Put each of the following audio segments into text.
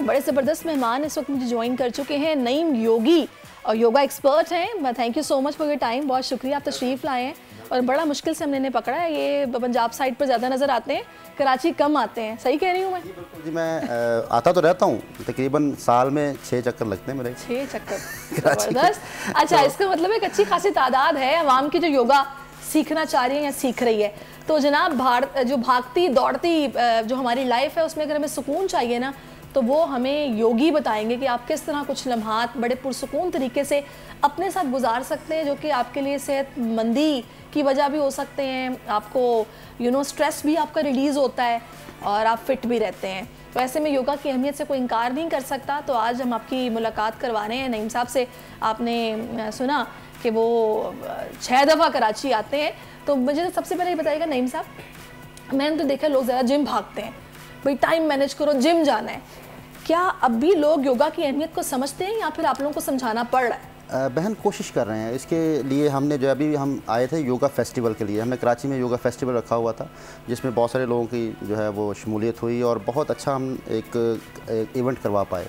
बड़े ज़बरदस्त मेहमान इस वक्त मुझे ज्वाइन कर चुके हैं, नईम योगी और योगा एक्सपर्ट हैं। Thank you so much for your time, बहुत शुक्रिया, आप तशरीफ़ लाए हैं। और बड़ा मुश्किल से हमने इन्हें पकड़ा है, ये पंजाब साइड पर ज़्यादा नज़र आते हैं, कराची कम आते हैं, सही कह रही हूँ मैं? जी मैं आता तो रहता हूँ, तकरीबन साल में 6 चक्कर लगते हैं मेरे। 6 चक्कर, ज़बरदस्त। अच्छा, इसका मतलब एक अच्छी खासी तादाद है अवाम की जो योगा सीखना चाह रही है या सीख रही है। तो जनाब, जो भागती दौड़ती जो हमारी लाइफ है उसमें अगर हमें सुकून चाहिए ना, तो वो हमें योगी बताएंगे कि आप किस तरह कुछ लम्हात बड़े पुरसुकून तरीके से अपने साथ गुजार सकते हैं, जो कि आपके लिए सेहतमंदी की वजह भी हो सकते हैं, आपको स्ट्रेस भी आपका रिलीज़ होता है और आप फिट भी रहते हैं। तो ऐसे में योगा की अहमियत से कोई इनकार नहीं कर सकता। तो आज हम आपकी मुलाकात करवा रहे हैं नईम साहब से। आपने सुना कि वो 6 दफ़ा कराची आते हैं। तो मुझे सबसे पहले ये बताइएगा नईम साहब, मैंने तो देखा लोग ज़्यादा जिम भागते हैं, भाई टाइम मैनेज करो, जिम जाना है। क्या अब भी लोग योगा की अहमियत को समझते हैं या फिर आप लोगों को समझाना पड़ रहा है? बहन कोशिश कर रहे हैं। इसके लिए हमने जो अभी हम आए थे योगा फेस्टिवल के लिए, हमने कराची में योगा फेस्टिवल रखा हुआ था, जिसमें बहुत सारे लोगों की जो है वो शमूलियत हुई और बहुत अच्छा हम एक इवेंट करवा पाए।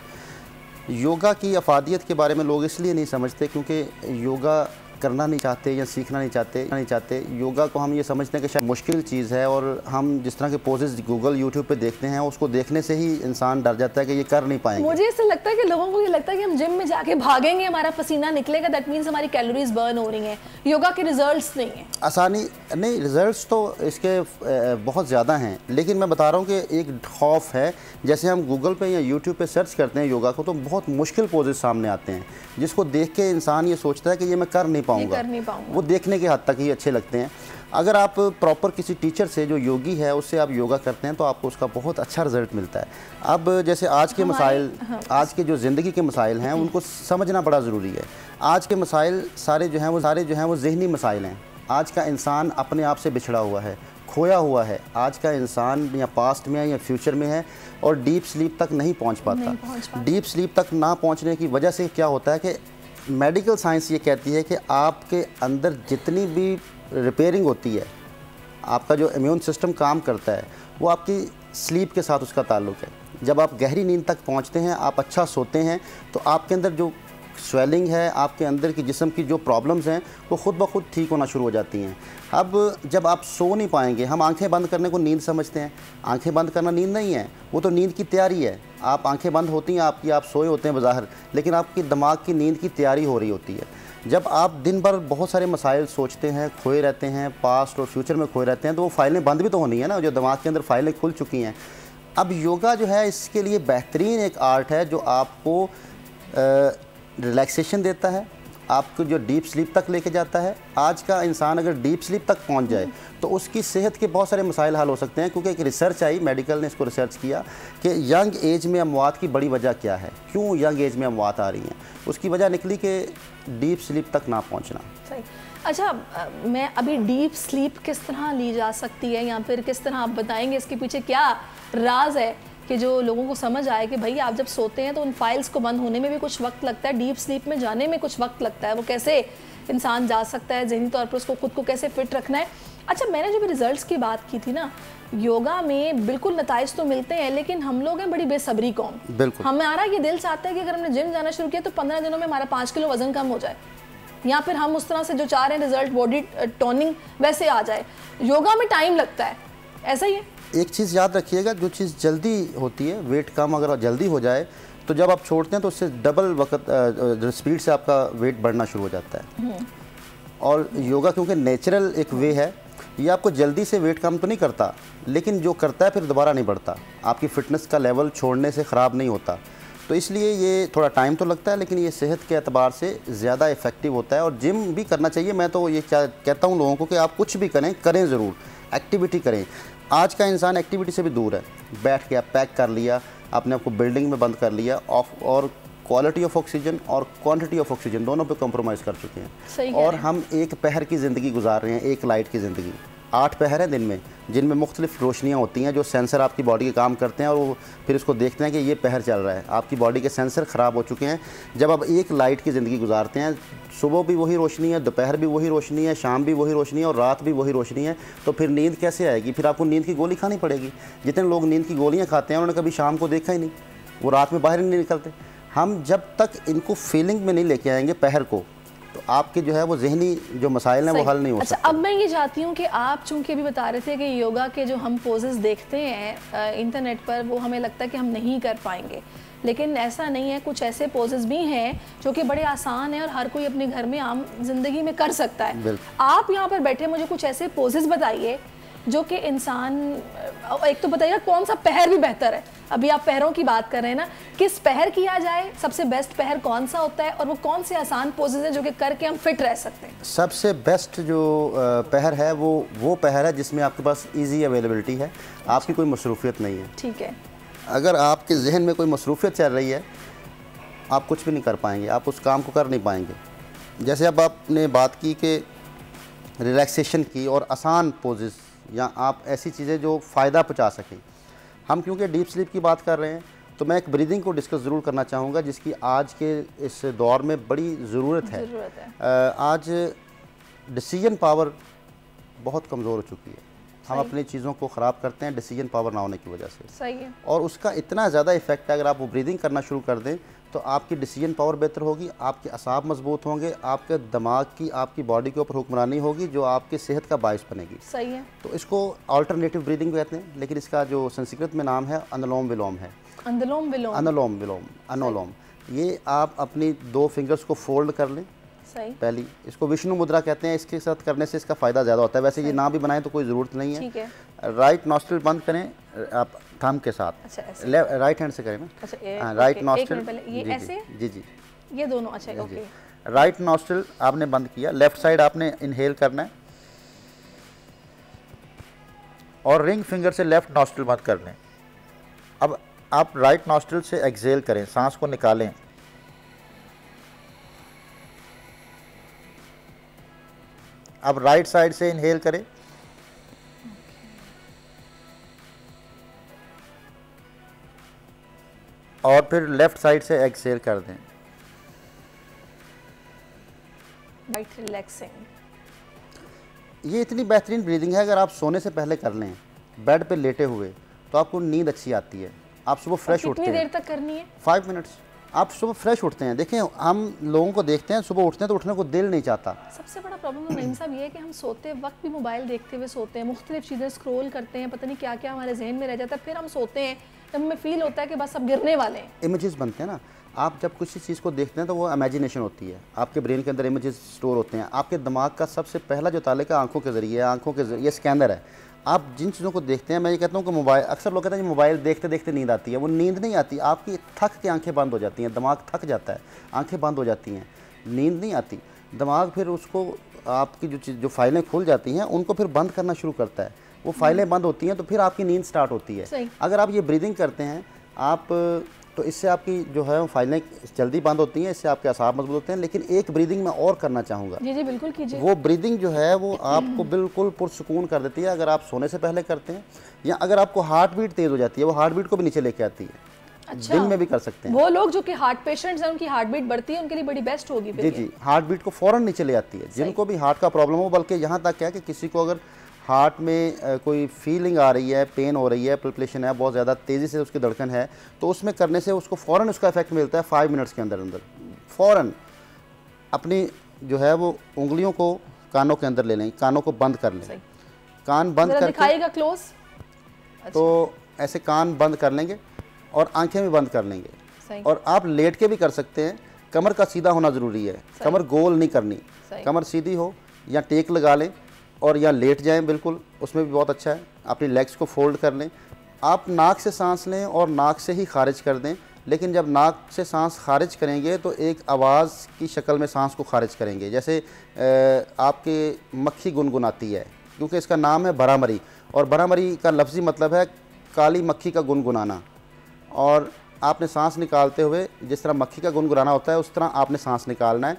योगा की अफादियत के बारे में लोग इसलिए नहीं समझते क्योंकि योगा करना नहीं चाहते या सीखना नहीं चाहते। योगा को हम ये समझते हैं कि शायद मुश्किल चीज़ है, और हम जिस तरह के पोजेस गूगल यूट्यूब पे देखते हैं उसको देखने से ही इंसान डर जाता है कि ये कर नहीं पाएंगे। मुझे ऐसा लगता है कि लोगों को ये लगता है कि हम जिम में जाके भागेंगे, हमारा पसीना निकलेगा, दैट मीन्स हमारी कैलोरीज बर्न हो रही हैं। योगा के रिजल्ट्स नहीं हैं, आसानी नहीं, रिजल्ट्स तो इसके बहुत ज़्यादा हैं, लेकिन मैं बता रहा हूँ कि एक खौफ है। जैसे हम गूगल पे या यूट्यूब पे सर्च करते हैं योगा को, तो बहुत मुश्किल पोजेस सामने आते हैं जिसको देख के इंसान ये सोचता है कि ये मैं कर नहीं पाऊँगा। वो देखने के हद तक ही अच्छे लगते हैं। अगर आप प्रॉपर किसी टीचर से, जो योगी है, उससे आप योगा करते हैं तो आपको उसका बहुत अच्छा रिजल्ट मिलता है। अब जैसे आज के मसाइल, आज के जो ज़िंदगी के मसाइल हैं उनको समझना बड़ा ज़रूरी है। आज के मसाइल सारे जो हैं वो ज़हनी मसाइल हैं। आज का इंसान अपने आप से बिछड़ा हुआ है, खोया हुआ है। आज का इंसान या पास्ट में है या फ्यूचर में है और डीप स्लीप तक नहीं पहुँच पाता। डीप स्लीप तक ना पहुँचने की वजह से क्या होता है कि मेडिकल साइंस ये कहती है कि आपके अंदर जितनी भी रिपेयरिंग होती है, आपका जो इम्यून सिस्टम काम करता है, वो आपकी स्लीप के साथ उसका ताल्लुक़ है। जब आप गहरी नींद तक पहुंचते हैं, आप अच्छा सोते हैं, तो आपके अंदर जो स्वेलिंग है, आपके अंदर की जिस्म की जो प्रॉब्लम्स हैं, वो ख़ुद ब खुद ठीक होना शुरू हो जाती हैं। अब जब आप सो नहीं पाएंगे, हम आंखें बंद करने को नींद समझते हैं, आंखें बंद करना नींद नहीं है, वो तो नींद की तैयारी है। आप आंखें बंद होती हैं आपकी, आप सोए होते हैं बज़ाहिर, लेकिन आपकी दिमाग की नींद की तैयारी हो रही होती है। जब आप दिन भर बहुत सारे मसाइल सोचते हैं, खोए रहते हैं, पास्ट और फ्यूचर में खोए रहते हैं, तो वो फाइलें बंद भी तो होनी है ना, जो दिमाग के अंदर फाइलें खुल चुकी हैं। अब योगा जो है इसके लिए बेहतरीन एक आर्ट है जो आपको रिलैक्सेशन देता है, आपको जो डीप स्लीप तक लेके जाता है। आज का इंसान अगर डीप स्लीप तक पहुंच जाए तो उसकी सेहत के बहुत सारे मसाइल हल हो सकते हैं, क्योंकि एक रिसर्च आई, मेडिकल ने इसको रिसर्च किया कि यंग एज में अमवात की बड़ी वजह क्या है, क्यों यंग एज में अमवात आ रही हैं। उसकी वजह निकली कि डीप स्लीप तक ना पहुँचना। सही। अच्छा, मैं अभी डीप स्लीप किस तरह ली जा सकती है, या फिर किस तरह आप बताएंगे इसके पीछे क्या राज है कि जो लोगों को समझ आए कि भाई आप जब सोते हैं तो उन फाइल्स को बंद होने में भी कुछ वक्त लगता है, डीप स्लीप में जाने में कुछ वक्त लगता है, वो कैसे इंसान जा सकता है, ज़हनी तौर पर उसको खुद को कैसे फिट रखना है। अच्छा, मैंने जब रिजल्ट्स की बात की थी ना, योगा में बिल्कुल नताइज तो मिलते हैं, लेकिन हम लोग हैं बड़ी बेसब्री कौम। बिल्कुल, हमारा ये दिल चाहता है कि अगर हमने जिम जाना शुरू किया तो 15 दिनों में हमारा 5 किलो वजन कम हो जाए, या फिर हम उस तरह से जो चाह रहे हैं रिजल्ट, बॉडी टोनिंग वैसे आ जाए। योगा में टाइम लगता है, ऐसा ही है। एक चीज़ याद रखिएगा, जो चीज़ जल्दी होती है, वेट कम अगर जल्दी हो जाए तो जब आप छोड़ते हैं तो उससे डबल वक्त स्पीड से आपका वेट बढ़ना शुरू हो जाता है। और योगा क्योंकि नेचुरल एक वे है, ये आपको जल्दी से वेट कम तो नहीं करता, लेकिन जो करता है फिर दोबारा नहीं बढ़ता, आपकी फ़िटनेस का लेवल छोड़ने से ख़राब नहीं होता। तो इसलिए ये थोड़ा टाइम तो लगता है, लेकिन ये सेहत के एतबार से ज़्यादा इफ़ेक्टिव होता है। और जिम भी करना चाहिए। मैं तो ये क्या कहता हूँ लोगों को कि आप कुछ भी करें ज़रूर, एक्टिविटी करें। आज का इंसान एक्टिविटी से भी दूर है, बैठ के आप पैक कर लिया, अपने आप को बिल्डिंग में बंद कर लिया, और क्वालिटी ऑफ ऑक्सीजन और क्वांटिटी ऑफ ऑक्सीजन दोनों पे कॉम्प्रोमाइज़ कर चुके हैं। और हम एक पहर की ज़िंदगी गुजार रहे हैं, एक लाइट की ज़िंदगी। 8 पहर हैं दिन में, जिनमें मुख्तलिफ रोशनियाँ होती हैं, जो सेंसर आपकी बॉडी के काम करते हैं, और वो फिर उसको देखते हैं कि ये पहर चल रहा है। आपकी बॉडी के सेंसर ख़राब हो चुके हैं। जब आप एक लाइट की ज़िंदगी गुजारते हैं, सुबह भी वही रोशनी है, दोपहर भी वही रोशनी है, शाम भी वही रोशनी है और रात भी वही रोशनी है, तो फिर नींद कैसे आएगी? फिर आपको नींद की गोली खानी पड़ेगी। जितने लोग नींद की गोलियाँ खाते हैं उन्होंने कभी शाम को देखा ही नहीं, वो रात में बाहर ही नहीं निकलते। हम जब तक इनको फीलिंग में नहीं लेके आएंगे पहर को, तो आपके जो है वो जहनी जो मसाइल हैं वो हल नहीं हो सकते। अच्छा, अब मैं ये चाहती हूँ कि आप चूंकि अभी बता रहे थे कि योगा के जो हम पोजेस देखते हैं इंटरनेट पर, वो हमें लगता है कि हम नहीं कर पाएंगे, लेकिन ऐसा नहीं है। कुछ ऐसे पोजेस भी हैं जो कि बड़े आसान हैं और हर कोई अपने घर में आम जिंदगी में कर सकता है। आप यहाँ पर बैठे मुझे कुछ ऐसे पोजेस बताइए जो कि इंसान, एक तो बताइएगा कौन सा पहर भी बेहतर है। अभी आप पहरों की बात कर रहे हैं ना, किस पहर किया जाए, सबसे बेस्ट पहर कौन सा होता है, और वो कौन से आसान पोजेस हैं जो कि करके हम फिट रह सकते हैं? सबसे बेस्ट जो पहर है वो पहर है जिसमें आपके पास इजी अवेलेबिलिटी है, आपकी कोई मसरूफियत नहीं है। ठीक है। अगर आपके जहन में कोई मसरूफियत चल रही है, आप कुछ भी नहीं कर पाएंगे, आप उस काम को कर नहीं पाएंगे। जैसे अब आपने बात की कि रिलैक्सेशन की और आसान पोजेस, या आप ऐसी चीज़ें जो फ़ायदा पहुंचा सकें। हम क्योंकि डीप स्लीप की बात कर रहे हैं, तो मैं एक ब्रीदिंग को डिस्कस ज़रूर करना चाहूँगा, जिसकी आज के इस दौर में बड़ी ज़रूरत है। आज डिसीजन पावर बहुत कमज़ोर हो चुकी है। हम अपनी चीज़ों को ख़राब करते हैं डिसीजन पावर ना होने की वजह से। सही है। और उसका इतना ज़्यादा इफेक्ट है, अगर आप वो ब्रीदिंग करना शुरू कर दें तो आपकी डिसीजन पावर बेहतर होगी, आपके असाब मजबूत होंगे, आपके दिमाग की, आपकी बॉडी के ऊपर हुक्मरानी होगी, जो आपकी सेहत का बायस बनेगी। सही है। तो इसको अल्टरनेटिव ब्रीदिंग कहते हैं, लेकिन इसका जो संस्कृत में नाम है अनुलोम विलोम है। अनुलोम विलोम, अनुलोम विलोम, अनुलोम। ये आप अपनी 2 फिंगर्स को फोल्ड कर लें। सही। पहली, इसको विष्णु मुद्रा कहते हैं, इसके साथ करने से इसका फ़ायदा ज़्यादा होता है। वैसे ये ना भी बनाएं तो कोई ज़रूरत नहीं है। ठीक है। राइट नॉस्ट्रिल बंद करें आप थंब के साथ। अच्छा, राइट हैंड से करें ना। अच्छा, राइट नॉस्ट्रिल, ये ऐसे, जी जी, ये दोनों। अच्छा, ओके। राइट नॉस्ट्रिल आपने बंद किया, लेफ्ट साइड आपने इनहेल करना है और रिंग फिंगर से लेफ्ट नॉस्ट्रिल बंद कर लें। अब आप राइट नॉस्ट्रिल से एक्सहेल करें, सांस को निकालें। अब राइट साइड से इनहेल करें और फिर लेफ्ट साइड से एक्सहेल कर दें। Right relaxing. ये इतनी बेहतरीन ब्रीदिंग है, अगर आप सोने से पहले कर लें बेड पे लेटे हुए तो आपको नींद अच्छी आती है, आप सुबह फ्रेश उठते हैं। कितनी देर तक करनी है? 5 मिनट्स। आप सुबह फ्रेश उठते हैं। देखें, हम लोगों को देखते हैं सुबह उठते हैं तो उठने को दिल नहीं चाहता। सबसे बड़ा प्रॉब्लम तो नईम साहब ये है कि हम सोते वक्त भी मोबाइल देखते हुए सोते हैं, मुख्तलिफ चीज़ें स्क्रॉल करते हैं, पता नहीं क्या क्या हमारे जहन में रह जाता है, फिर हम सोते हैं जब हमें फील होता है कि बस अब गिरने वाले हैं। इमेजेस बनते हैं ना, आप जब किसी चीज़ को देखते हैं तो वो इमेजिनेशन होती है, आपके ब्रेन के अंदर इमेजेस स्टोर होते हैं। आपके दिमाग का सबसे पहला जो ताल्लुक आंखों के ज़रिए, आंखों के ज़रिए स्कैनर है। आप जिन चीज़ों को देखते हैं, मैं ये कहता हूँ कि मोबाइल, अक्सर लोग कहते हैं मोबाइल देखते देखते नींद आती है, वो नींद नहीं आती, आपकी थक के आंखें बंद हो जाती हैं, दिमाग थक जाता है, आंखें बंद हो जाती हैं, नींद नहीं आती। दिमाग फिर उसको, आपकी जो फाइलें खुल जाती हैं उनको फिर बंद करना शुरू करता है। वो फाइलें बंद होती हैं तो फिर आपकी नींद स्टार्ट होती है। अगर आप ये ब्रीदिंग करते हैं आप, तो इससे आपकी जो है वो फाइलें जल्दी बंद होती हैं, इससे आपके असाब मजबूत होते हैं। लेकिन एक ब्रीदिंग मैं और करना चाहूँगा। जी जी बिल्कुल कीजिए। वो ब्रीदिंग जो है वो आपको बिल्कुल पुरसुकून कर देती है, अगर आप सोने से पहले करते हैं, या अगर आपको हार्ट बीट तेज़ हो जाती है, वो हार्ट बीट को भी नीचे लेके आती है। अच्छा, दिन में भी कर सकते हैं। वो लोग जो कि हार्ट पेशेंट्स हैं उनकी हार्ट बीट बढ़ती है, उनके लिए बड़ी बेस्ट होगी। जी जी, हार्ट बीट को फ़ौरन नीचे ले आती है, जिनको भी हार्ट का प्रॉब्लम हो। बल्कि यहाँ तक है कि किसी को अगर हार्ट में कोई फीलिंग आ रही है, पेन हो रही है, पल्पिटेशन है, बहुत ज़्यादा तेज़ी से उसकी धड़कन है, तो उसमें करने से उसको फ़ौरन उसका इफेक्ट मिलता है 5 मिनट्स के अंदर अंदर। फ़ौरन अपनी जो है वो उंगलियों को कानों के अंदर ले लें, कानों को बंद कर लें, कान बंद करके दिखाइएगा क्लोज। तो ऐसे कान बंद कर लेंगे और आंखें भी बंद कर लेंगे। और आप लेट के भी कर सकते हैं, कमर का सीधा होना ज़रूरी है, कमर गोल नहीं करनी, कमर सीधी हो, या टेक लगा लें और या लेट जाएं बिल्कुल, उसमें भी बहुत अच्छा है। अपनी लेग्स को फोल्ड कर लें, आप नाक से सांस लें और नाक से ही खारिज कर दें। लेकिन जब नाक से सांस खारिज करेंगे तो एक आवाज़ की शक्ल में सांस को खारिज करेंगे, जैसे आपके मक्खी गुनगुनाती है, क्योंकि इसका नाम है भरामरी, और भरामरी का लफ्ज़ी मतलब है काली मक्खी का गुनगुनाना। और आपने सांस निकालते हुए जिस तरह मक्खी का गुनगुनाना होता है उस तरह आपने सांस निकालना है।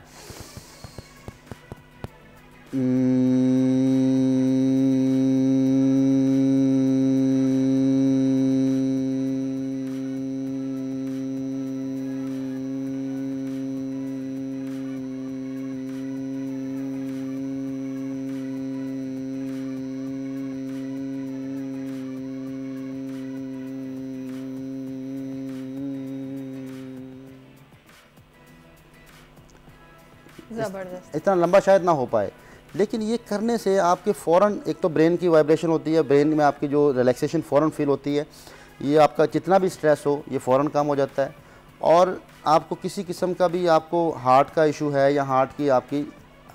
ज़बरदस्त। इतना लंबा शायद ना हो पाए, लेकिन ये करने से आपके फ़ौरन एक तो ब्रेन की वाइब्रेशन होती है, ब्रेन में आपकी जो रिलैक्सेशन फ़ौरन फील होती है, ये आपका जितना भी स्ट्रेस हो ये फ़ौरन कम हो जाता है। और आपको किसी किस्म का भी आपको हार्ट का इशू है या हार्ट की आपकी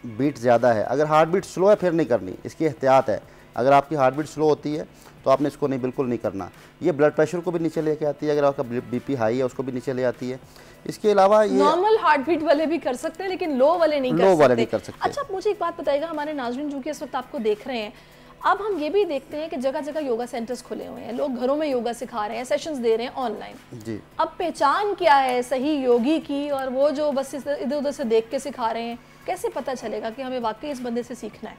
बीट ज़्यादा है, अगर हार्ट बीट स्लो है फिर नहीं करनी, इसकी एहतियात है। अगर आपकी हार्ट बीट स्लो होती है तो आपने इसको नहीं, बिल्कुल नहीं करना। ये ब्लड प्रेशर को भी नीचे लेके आती है, अगर आपका बीपी हाई है उसको भी नीचे ले आती है। इसके अलावा ये नॉर्मल हार्ट बीट वाले भी कर सकते हैं लेकिन लो वाले नहीं कर सकते। अच्छा, मुझे एक बात बताइएगा, हमारे नाज़रीन जो कि इस वक्त आपको देख रहे हैं, अब हम ये भी देखते हैं कि जगह जगह योगा सेंटर्स खुले हुए हैं, लोग घरों में योगा सिखा रहे हैं, सेशंस दे रहे हैं ऑनलाइन जी। अब पहचान क्या है सही योगी की, और वो जो बस इधर उधर से देख के सिखा रहे हैं, कैसे पता चलेगा कि हमें वाकई इस बंदे से सीखना है?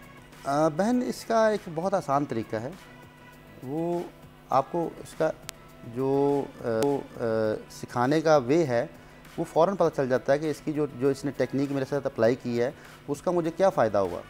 बहन, इसका एक बहुत आसान तरीका है, वो आपको इसका जो सिखाने का वे है वो फ़ौरन पता चल जाता है कि इसकी जो इसने टेक्निक मेरे साथ अप्लाई की है उसका मुझे क्या फ़ायदा हुआ।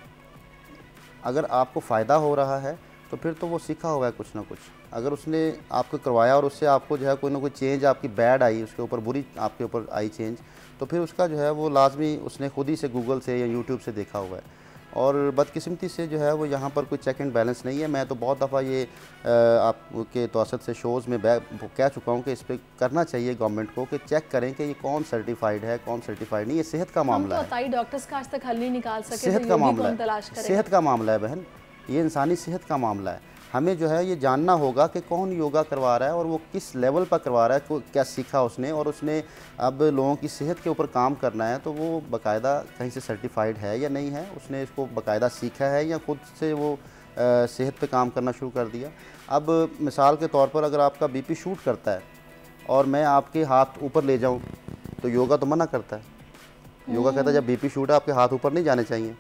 अगर आपको फ़ायदा हो रहा है तो फिर तो वो सीखा हुआ है कुछ ना कुछ। अगर उसने आपको करवाया और उससे आपको जो है कोई ना कोई चेंज आपकी बैड आई, उसके ऊपर बुरी आपके ऊपर आई चेंज, तो फिर उसका जो है वो लाजमी उसने खुद ही से गूगल से या यूट्यूब से देखा हुआ है। और बदकिस्मती से जो है वो यहाँ पर कोई चेक एंड बैलेंस नहीं है। मैं तो बहुत दफ़ा ये आपके तवसत से शोज़ में कह चुका हूँ कि इस पर करना चाहिए गवर्नमेंट को कि चेक करें कि ये कौन सर्टिफाइड है, कौन सर्टिफाइड नहीं। ये सेहत का मामला है, डॉक्टर्स का आज तक हल नहीं निकाल सके, सेहत का मामला है, सेहत का मामला है बहन, ये इंसानी सेहत का मामला है। हमें जो है ये जानना होगा कि कौन योगा करवा रहा है और वो किस लेवल पर करवा रहा है, क्या सीखा उसने, और उसने अब लोगों की सेहत के ऊपर काम करना है तो वो बाकायदा कहीं से सर्टिफाइड है या नहीं है, उसने इसको बाकायदा सीखा है या खुद से वो सेहत पे काम करना शुरू कर दिया। अब मिसाल के तौर पर अगर आपका बीपी शूट करता है और मैं आपके हाथ ऊपर ले जाऊँ तो योगा तो मना करता है। योगा कहता है जब बीपी शूट है आपके हाथ ऊपर नहीं जाने चाहिए,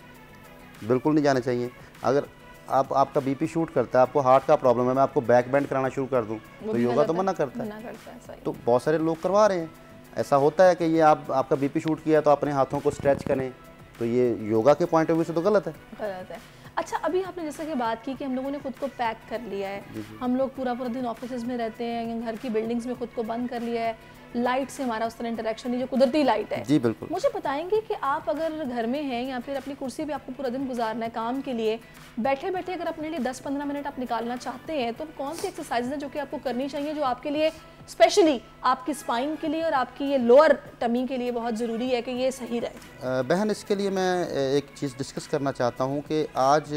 बिल्कुल नहीं जाने चाहिए। अगर आपका बीपी शूट करता है, आपको हार्ट का प्रॉब्लम है, मैं आपको बैक बेंड कराना शुरू कर दूं तो योगा तो मना करता है। तो बहुत सारे लोग करवा रहे हैं। ऐसा होता है कि ये आपका बीपी शूट किया तो अपने हाथों को स्ट्रेच करें, तो ये योगा के पॉइंट ऑफ व्यू से तो गलत है। अच्छा, अभी आपने जैसे कि बात की कि हम लोगों ने खुद को पैक कर लिया है, हम लोग पूरा दिन ऑफिस में रहते हैं, घर की बिल्डिंग्स में खुद को बंद कर लिया है, लाइट से हमारा उस तरह इंटरेक्शन नहीं, जो कुदरती लाइट है। जी बिल्कुल। मुझे बताएंगे कि आप अगर घर में हैं या फिर अपनी कुर्सी पे आपको पूरा दिन गुजारना है काम के लिए, बैठे बैठे अगर अपने लिए 10-15 मिनट आप निकालना चाहते हैं तो कौन सी एक्सरसाइज है जो कि आपको करनी चाहिए, जो आपके लिए स्पेशली आपकी स्पाइन के लिए और आपकी ये लोअर टमी के लिए बहुत ज़रूरी है कि ये सही रहे? बहन, इसके लिए मैं एक चीज़ डिस्कस करना चाहता हूँ कि आज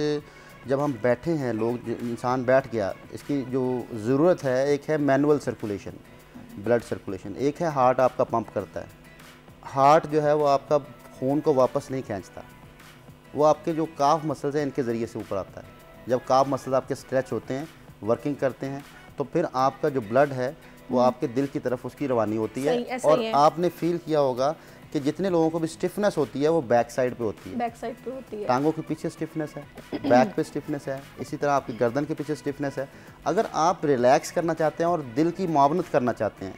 जब हम बैठे हैं, लोग इंसान बैठ गया, इसकी जो ज़रूरत है, एक है मैनुअल सर्कुलेशन, ब्लड सर्कुलेशन, एक है हार्ट आपका पंप करता है। हार्ट जो है वो आपका खून को वापस नहीं खींचता, वो आपके जो काफ मसल्स हैं इनके ज़रिए से ऊपर आता है। जब काफ मसल्स आपके स्ट्रेच होते हैं, वर्किंग करते हैं, तो फिर आपका जो ब्लड है वो आपके दिल की तरफ उसकी रवानी होती है। और आपने फील किया होगा कि जितने लोगों को भी स्टिफनेस होती है वो बैक साइड पे होती है, बैक साइड पे होती है, टांगों के पीछे स्टिफनेस है, बैक पे स्टिफनेस है, इसी तरह आपकी गर्दन के पीछे स्टिफनेस है। अगर आप रिलैक्स करना चाहते हैं और दिल की मुआवनत करना चाहते हैं,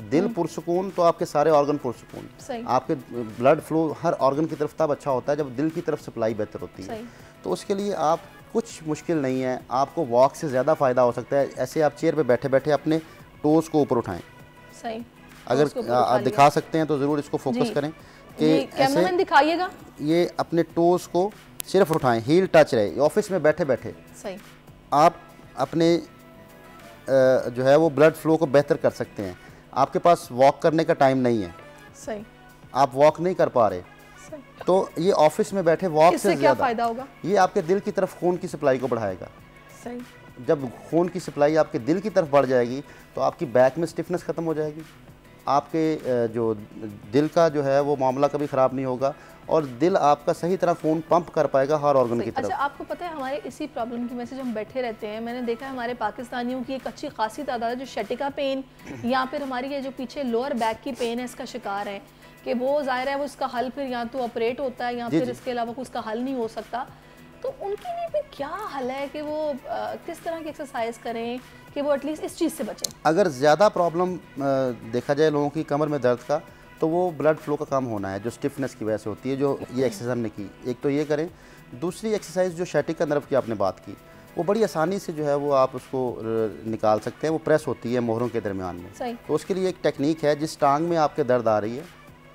दिल पुरसुकून तो आपके सारे ऑर्गन पुरसुकून, आपके ब्लड फ्लो हर ऑर्गन की तरफ तब अच्छा होता है जब दिल की तरफ सप्लाई बेहतर होती है। तो उसके लिए आप कुछ मुश्किल नहीं है, आपको वॉक से ज़्यादा फ़ायदा हो सकता है। ऐसे आप चेयर पे बैठे बैठे अपने टोज़ को ऊपर उठाएं। सही, अगर आप दिखा सकते हैं तो ज़रूर इसको फोकस करें कि ऐसे दिखाइएगा, ये अपने टोज़ को सिर्फ उठाएं, हील टच रहे। ऑफिस में बैठे बैठे सही आप अपने जो है वो ब्लड फ्लो को बेहतर कर सकते हैं। आपके पास वॉक करने का टाइम नहीं है, सही, आप वॉक नहीं कर पा रहे, तो ये ऑफिस में बैठे वॉक से क्या फ़ायदा होगा? ये आपके दिल की तरफ खून की सप्लाई को बढ़ाएगा। सही, जब खून की सप्लाई आपके दिल की तरफ बढ़ जाएगी तो आपकी बैक में स्टिफनेस ख़त्म हो जाएगी, आपके जो दिल का जो है वो मामला कभी ख़राब नहीं होगा और दिल आपका सही तरह खून पंप कर पाएगा हर ऑर्गन की तरफ। अच्छा, आपको पता है हमारे इसी प्रॉब्लम की वजह से जो हम बैठे रहते हैं, मैंने देखा है हमारे पाकिस्तानियों की एक अच्छी खासी तादाद है जो शटिका पेन या फिर हमारी ये जो पीछे लोअर बैक की पेन है इसका शिकार है, कि वो ज़ाहिर है वो इसका हल फिर या तो ऑपरेट होता है या फिर इसके अलावा उसका हल नहीं हो सकता। तो उनके लिए भी क्या हल है कि वो किस तरह की एक्सरसाइज करें कि वो एटलीस्ट इस चीज़ से बचें? अगर ज़्यादा प्रॉब्लम देखा जाए लोगों की कमर में दर्द का, तो वो ब्लड फ्लो का कम होना है जो स्टिफनेस की वजह से होती है, जो ये एक्सरसाइज हमने की। एक तो ये करें, दूसरी एक्सरसाइज जो शैटिका नर्व की आपने बात की, वो बड़ी आसानी से जो है वो आप उसको निकाल सकते हैं। वो प्रेस होती है मोहरों के दरमियान में। सही। तो उसके लिए एक टेक्निक है, जिस टांग में आपके दर्द आ रही है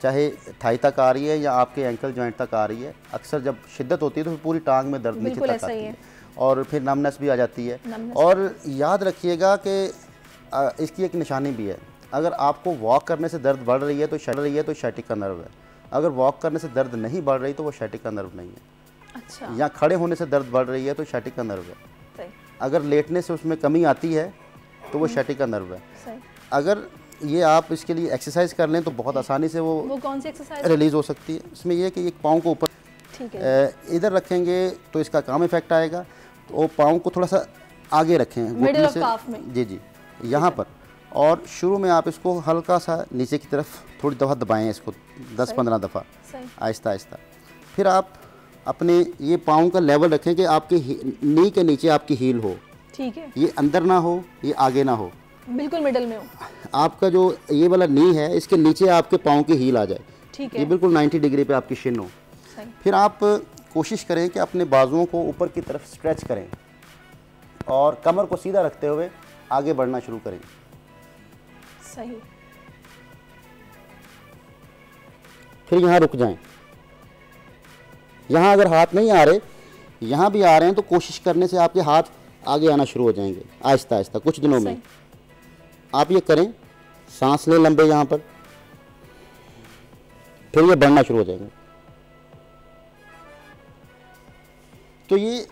चाहे थाई तक आ रही है या आपके एंकल जॉइंट तक आ रही है, अक्सर जब शिद्दत होती है तो फिर पूरी टांग में दर्द नीचे तक आती है और फिर नमनेस भी आ जाती है। और याद रखिएगा कि इसकी एक निशानी भी है, अगर आपको वॉक करने से दर्द बढ़ रही है तो शैटिक का नर्व है, अगर वॉक करने से दर्द नहीं बढ़ रही तो वो शैटिक का नर्व नहीं है। अच्छा। या खड़े होने से दर्द बढ़ रही है तो शैटिक का नर्व है। अगर लेटने से उसमें कमी आती है तो वो शैटिक का नर्व है। अगर ये आप इसके लिए एक्सरसाइज कर लें तो बहुत आसानी से वो कौन सी एक्सरसाइज रिलीज़ हो सकती है। इसमें यह है कि एक पाँव को ऊपर इधर रखेंगे तो इसका काम इफेक्ट आएगा, तो पाँव को थोड़ा सा आगे रखें मिडिल ऑफ काफ में, जी यहाँ पर, और शुरू में आप इसको हल्का सा नीचे की तरफ थोड़ी दफ़ा दबाएं इसको 10-15 दफ़ा आहिस्ता आहिस्ता। फिर आप अपने ये पाँव का लेवल रखें कि आपके नी के नीचे आपकी हील हो, ठीक है, ये अंदर ना हो ये आगे ना हो, बिल्कुल मिडल में हो। आपका जो ये वाला नी है इसके नीचे आपके पाँव की हील आ जाए, ठीक है, ये बिल्कुल 90 डिग्री पे आपकी शिन हो। फिर आप कोशिश करें कि अपने बाजुओं को ऊपर की तरफ स्ट्रेच करें और कमर को सीधा रखते हुए आगे बढ़ना शुरू करें। सही। फिर यहाँ रुक जाएं। यहाँ अगर हाथ नहीं आ रहे, यहाँ भी आ रहे हैं तो कोशिश करने से आपके हाथ आगे आना शुरू हो जाएंगे आहिस्ता आहिस्ता। कुछ दिनों में आप ये करें, सांस लें लंबे यहाँ पर, फिर ये बढ़ना शुरू हो जाएंगे। तो ये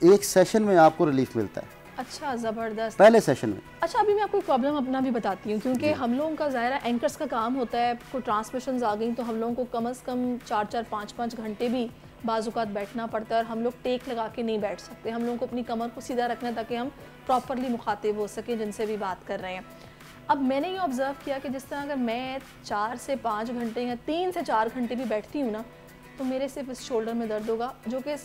एक सेशन में आपको रिलीफ मिलता है। अच्छा, ज़बरदस्त, पहले सेशन में। अच्छा, अभी मैं आपको प्रॉब्लम अपना भी बताती हूँ, क्योंकि हम लोगों का ज़ाहिर है एंकर्स का काम होता है, कोई ट्रांसमिशंस आ गई तो हम लोगों को कम से कम 4-4, 5-5 घंटे भी बाजुकात बैठना पड़ता है और हम लोग टेक लगा के नहीं बैठ सकते। हम लोगों को अपनी कमर को सीधा रखना है ताकि हम प्रॉपरली मुखातिब हो सकें जिनसे भी बात कर रहे हैं। अब मैंने ये ऑब्ज़र्व किया कि जिस तरह अगर मैं 4 से 5 घंटे या 3 से 4 घंटे भी बैठती हूँ ना, तो मेरे सिर्फ इस शोल्डर में दर्द होगा, जो कि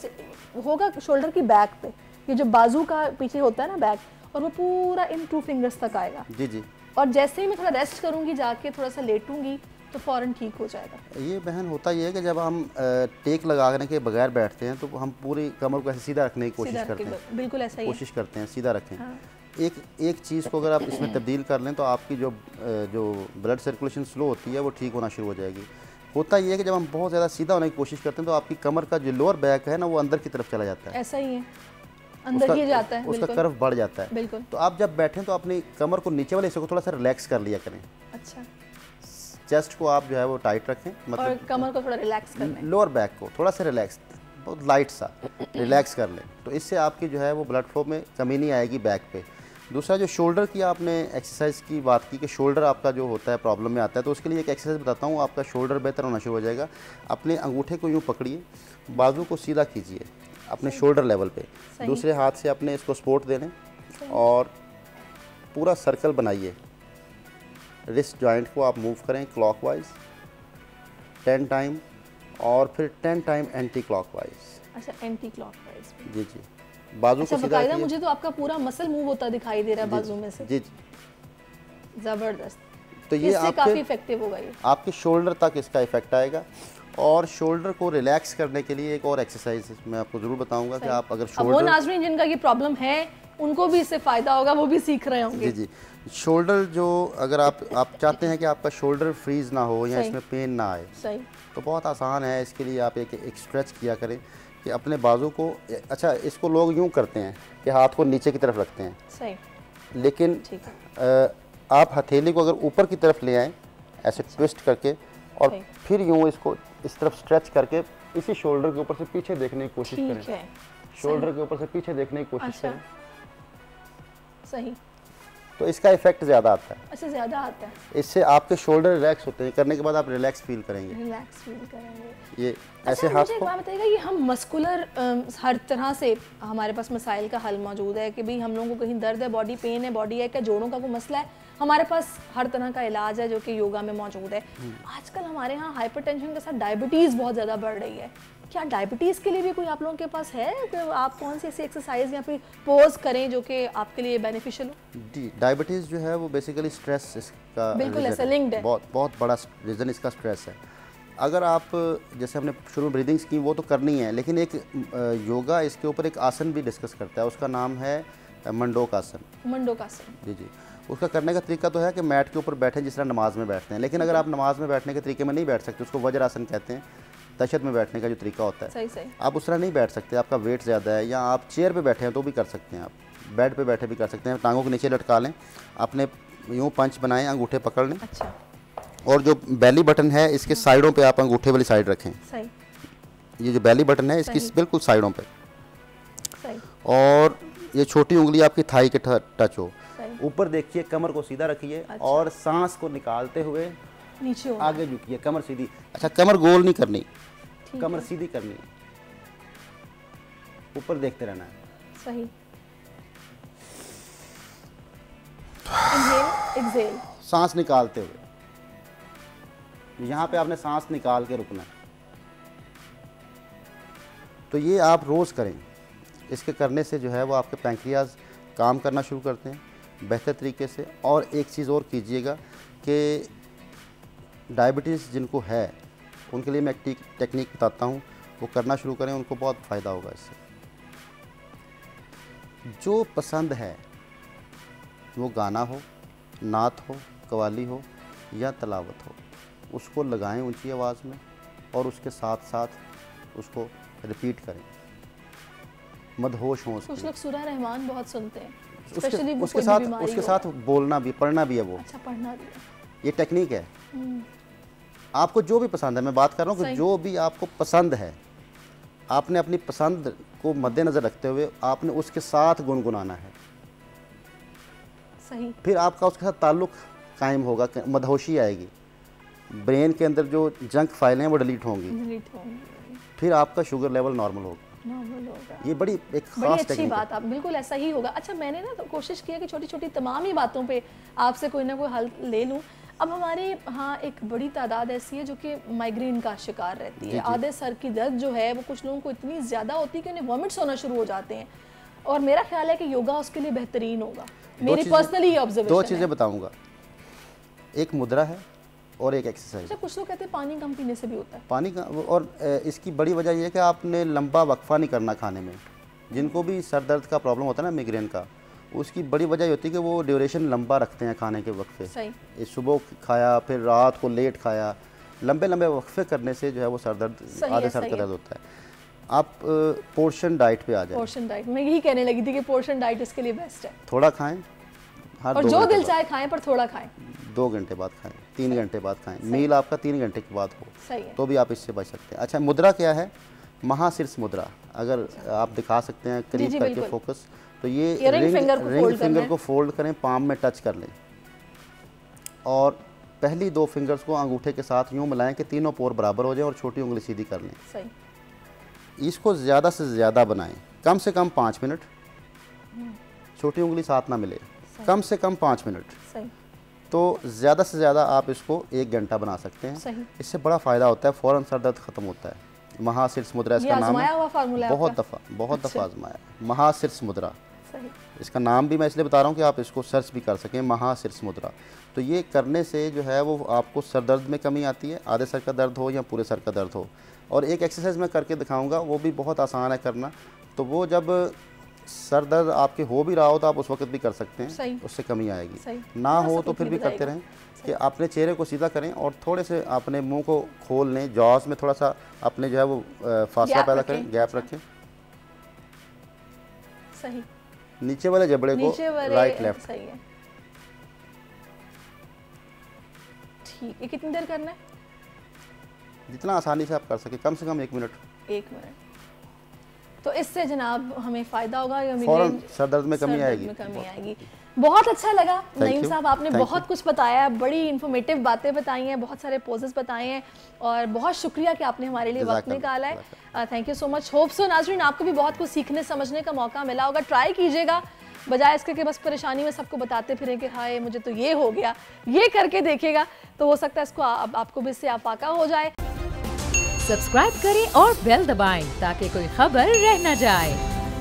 होगा शोल्डर की बैक पे, ये जो बाजू का पीछे होता है ना बैक, और वो पूरा इन 2 फिंगर्स तक आएगा। जी जी। और जैसे ही मैं थोड़ा रेस्ट करूँगी, जाके थोड़ा सा लेटूंगी, तो फ़ौरन ठीक हो जाएगा। ये बहन होता ये है कि जब हम टेक लगाने के बगैर बैठते हैं तो हम पूरी कमर को ऐसे सीधा रखने की कोशिश करते हैं। बिल्कुल ऐसा ही कोशिश करते हैं सीधा रखें। हाँ। एक चीज़ को अगर आप इसमें तब्दील कर लें तो आपकी जो ब्लड सर्कुलेशन स्लो होती है वो ठीक होना शुरू हो जाएगी। होता ये है कि जब हम बहुत ज़्यादा सीधा होने की कोशिश करते हैं तो आपकी कमर का जो लोअर बैक है ना वो अंदर की तरफ चला जाता है। ऐसा ही है, अंदर ही जाता है, उसका कर्व बढ़ जाता है। बिल्कुल। तो आप जब बैठें तो अपनी कमर को नीचे वाले हिस्से को थोड़ा सा रिलैक्स कर लिया करें। अच्छा। चेस्ट को आप जो है वो टाइट रखें, मतलब और कमर को थोड़ा रिलैक्स करना है। लोअर बैक को थोड़ा सा रिलैक्स, बहुत लाइट सा रिलैक्स कर लें, तो इससे आपकी जो है वो ब्लड फ्लो में कमी नहीं आएगी बैक पे। दूसरा, जो शोल्डर की आपने एक्सरसाइज की बात की कि शोल्डर आपका जो होता है प्रॉब्लम में आता है, तो उसके लिए एक एक्सरसाइज बताता हूँ, आपका शोल्डर बेहतर होना शुरू हो जाएगा। अपने अंगूठे को यूँ पकड़िए, बाजू को सीधा कीजिए अपने शोल्डर लेवल पे, दूसरे हाथ से अपने इसको सपोर्ट दे लें और पूरा सर्कल बनाइए। रिस्ट जॉइंट को आप मूव करें क्लॉकवाइज 10 टाइम और फिर 10 टाइम एंटी क्लॉकवाइज। अच्छा, एंटी क्लॉकवाइज। जी जी। बाजू अच्छा, को सीधा बकायदा मुझे तो आपका पूरा मसल मूव होता दिखाई दे रहा है बाजू में से। जी जी। ज़बरदस्त। तो ये आपके काफ़ी इफेक्टिव होगा, ये आपके शोल्डर तक इसका इफेक्ट आएगा। और शोल्डर को रिलैक्स करने के लिए एक और एक्सरसाइज मैं आपको ज़रूर बताऊंगा कि आप अगर शोल्डर, वो नाज़रीन जिनका ये प्रॉब्लम है उनको भी इससे फ़ायदा होगा, वो भी सीख रहे होंगे। जी जी। शोल्डर जो अगर आप चाहते हैं कि आपका शोल्डर फ्रीज ना हो या इसमें पेन ना आए, सही, तो बहुत आसान है। इसके लिए आप एक स्ट्रेच किया करें कि अपने बाजू को, अच्छा इसको लोग यूँ करते हैं कि हाथ को नीचे की तरफ रखते हैं, सही, लेकिन आप हथेली को अगर ऊपर की तरफ ले आएँ ऐसे ट्विस्ट करके और फिर यूँ इसको इस तरफ स्ट्रेच करके इसी शोल्डर के ऊपर से पीछे देखने की कोशिश करें। शोल्डर के ऊपर से पीछे देखने की कोशिश करें, सही, तो इसका इफेक्ट ज़्यादा आता है। अच्छा, ज़्यादा आता है। इससे आपके शोल्डर रिलैक्स होते हैं, करने के बाद आप रिलैक्स फील करेंगे। रिलैक्स फील करेंगे। ये ऐसे हाथ को, बात बताइएगा, ये हम मस्कुलर हर तरह से हमारे पास मसाइल का हल मौजूद है कि भाई हम लोगों को कहीं दर्द है, बॉडी पेन है, बॉडी है, क्या जोड़ों का कोई मसला है, हमारे पास हर तरह का इलाज है जो कि योगा में मौजूद है। आजकल हमारे यहाँ हाइपरटेंशन के साथ डायबिटीज़ बहुत ज़्यादा बढ़ रही है। क्या डायबिटीज़ के लिए भी कोई आप लोगों के पास है कि आप कौन सी ऐसी एक्सरसाइज या फिर पोज करें जो कि आपके लिए बेनिफिशियल हो? जी, डायबिटीज़ जो है वो बेसिकली स्ट्रेस इसका बिल्कुल ऐसा लिंक्ड है, बहुत बड़ा रीज़न इसका स्ट्रेस है। अगर आप, जैसे हमने शुरू में ब्रीदिंग्स की वो तो करनी है, लेकिन एक योगा इसके ऊपर एक आसन भी डिस्कस करता है, उसका नाम है मंडोक आसन। मंडोक आसन, जी जी। उसका करने का तरीका तो है कि मैट के ऊपर बैठे जिस तरह नमाज में बैठते हैं, लेकिन अगर आप नमाज में बैठने के तरीके में नहीं बैठ सकते, उसको वज्रासन कहते हैं, तशद में बैठने का जो तरीका होता है, सही। आप उस तरह नहीं बैठ सकते, आपका वेट ज़्यादा है, या आप चेयर पे बैठे हैं तो भी कर सकते हैं, आप बेड पे बैठे भी कर सकते हैं। टांगों के नीचे लटका लें, अपने यूँ पंच बनाएं, अंगूठे पकड़ लें। अच्छा। और जो बेली बटन है इसके साइडों पे आप अंगूठे वाली साइड रखें। सही। ये जो बेली बटन है इसकी बिल्कुल साइडों पे। सही। और ये छोटी उंगली आपकी थाई के टच हो। ऊपर देखिए, कमर को सीधा रखिए। अच्छा। और सांस को निकालते हुए नीचे आगे झुकिए, कमर सीधी। अच्छा, कमर गोल नहीं करनी, कमर सीधी करनी है, ऊपर देखते रहना है। सही। इनहेल, एक्सहेल, सांस निकालते हुए, यहाँ पे आपने सांस निकाल के रुकना है। तो ये आप रोज़ करें, इसके करने से जो है वो आपके पैंक्रियाज काम करना शुरू करते हैं बेहतर तरीके से। और एक चीज़ और कीजिएगा कि डायबिटीज़ जिनको है उनके लिए मैं एक टेक्निक बताता हूँ, वो करना शुरू करें, उनको बहुत फ़ायदा होगा इससे। जो पसंद है वो गाना हो, नात हो, कवाली हो या तलावत हो, उसको लगाएं ऊंची आवाज़ में और उसके साथ साथ उसको रिपीट करें, मदहोश हों। कुछ लोग सूरह रहमान बहुत सुनते हैं, उसके साथ बोलना भी, पढ़ना भी है वो। अच्छा, पढ़ना भी है। ये टेक्निक है। आपको जो भी पसंद है, मैं बात कर रहा हूँ कि जो भी आपको पसंद है, आपने अपनी पसंद को मद्देनज़र रखते हुए आपने उसके साथ गुनगुनाना है। सही। फिर आपका उसके साथ ताल्लुक़ कायम होगा, मदहोशी आएगी, ब्रेन के अंदर जो जंक फाइलें हैं वो डिलीट होंगी, फिर आपका शुगर लेवल नॉर्मल होगा। ये बड़ी अच्छी बात, आप बिल्कुल ऐसा ही होगा। अच्छा, मैंने ना तो कोशिश किया कि छोटी छोटी तमाम ही बातों पे आपसे कोई ना कोई हल ले लूँ। अब हमारे यहाँ एक बड़ी तादाद ऐसी है जो कि माइग्रेन का शिकार रहती है। आधे सर की दर्द जो है वो कुछ लोगों को इतनी ज़्यादा होती है कि उन्हें वॉमिट्स होना शुरू हो जाते हैं, और मेरा ख्याल है कि योगा उसके लिए बेहतरीन होगा। मेरी पर्सनली ऑब्जर्वेशन। 2 चीज़ें बताऊँगा, एक मुद्रा है और एक एक्सरसाइज। अच्छा, कुछ लोग कहते हैं पानी कम पीने से भी होता है। पानी का, और इसकी बड़ी वजह यह है कि आपने लंबा वक्फा नहीं करना खाने में। जिनको भी सर दर्द का प्रॉब्लम होता है ना, माइग्रेन का, उसकी बड़ी वजह होती है कि वो ड्यूरेशन लंबा रखते हैं खाने के वक्फे। सही। सुबह खाया, फिर रात को लेट खाया, लंबे लंबे वक्फे करने से जो है वो सर दर्द, आधे सर का दर्द होता है। आप पोर्शन डाइट पे आ जाए। पोर्शन डाइट, मैं यही कहने लगी थी कि पोर्शन डाइट इसके लिए बेस्ट है। थोड़ा खाएं, और जो दिल चाहे खाएं, पर थोड़ा खाएं। 2 घंटे बाद खाएं, 3 घंटे बाद खाएं, मील आपका 3 घंटे के बाद हो, तो भी आप इससे बच सकते हैं। अच्छा, मुद्रा क्या है? महाशीर्ष मुद्रा। अगर आप दिखा सकते हैं करीब करके फोकस, तो ये रिंग फिंगर को फोल्ड करें, पाम में टच कर लें, और पहली 2 फिंगर्स को अंगूठे के साथ यूँ मिलाएं कि तीनों पोर बराबर हो जाए, और छोटी उंगली सीधी कर लें। सही। इसको ज़्यादा से ज़्यादा बनाएं, कम से कम 5 मिनट, छोटी उंगली साथ ना मिले, कम से कम 5 मिनट। सही। तो ज़्यादा से ज़्यादा आप इसको 1 घंटा बना सकते हैं। सही। इससे बड़ा फ़ायदा होता है, फ़ौरन सर दर्द ख़त्म होता है। महाशीर्ष मुद्रा इसका नाम है। बहुत दफ़ा आजमाया, महाशीर्ष मुद्रा। सही। इसका नाम भी मैं इसलिए बता रहा हूँ कि आप इसको सर्च भी कर सकें, महाशीर्ष मुद्रा। तो ये करने से जो है वो आपको सर दर्द में कमी आती है, आधे सर का दर्द हो या पूरे सर का दर्द हो। और एक एक्सरसाइज मैं करके दिखाऊंगा, वो भी बहुत आसान है करना। तो वो जब सर दर्द आपके हो भी रहा हो तो आप उस वक्त भी कर सकते हैं, उससे कमी आएगी। ना हो तो फिर भी करते रहें कि अपने चेहरे को सीधा करें और थोड़े से अपने मुंह को खोल लें, जॉस में थोड़ा सा अपने जो है वो फासला पैदा करें, गैप रखें। सही। नीचे वाले जबड़े को राइट लेफ्ट। सही है। ठीक है, कितनी देर करना है? जितना आसानी से आप कर सके, कम से कम 1 मिनट। 1 मिनट। तो इससे जनाब हमें फ़ायदा होगा, फौरन सर दर्द में कमी आएगी। बहुत अच्छा लगा नईम साहब, आपने बहुत कुछ बताया, बड़ी इन्फॉर्मेटिव बातें बताई हैं, बहुत सारे पोजेस बताए हैं, और बहुत शुक्रिया कि आपने हमारे लिए वक्त निकाला है। Thank you so much. Hope so नाज़रीन आपको भी बहुत कुछ सीखने समझने का मौका मिला होगा। ट्राई कीजिएगा, बजाय इसके कि बस परेशानी में सबको बताते फिरें कि हाय मुझे तो ये हो गया। ये करके देखिएगा तो हो सकता है इसको आपको भी इससे आफाका हो जाए। सब्सक्राइब करें और बेल दबाएं ताकि कोई खबर रह न जाए।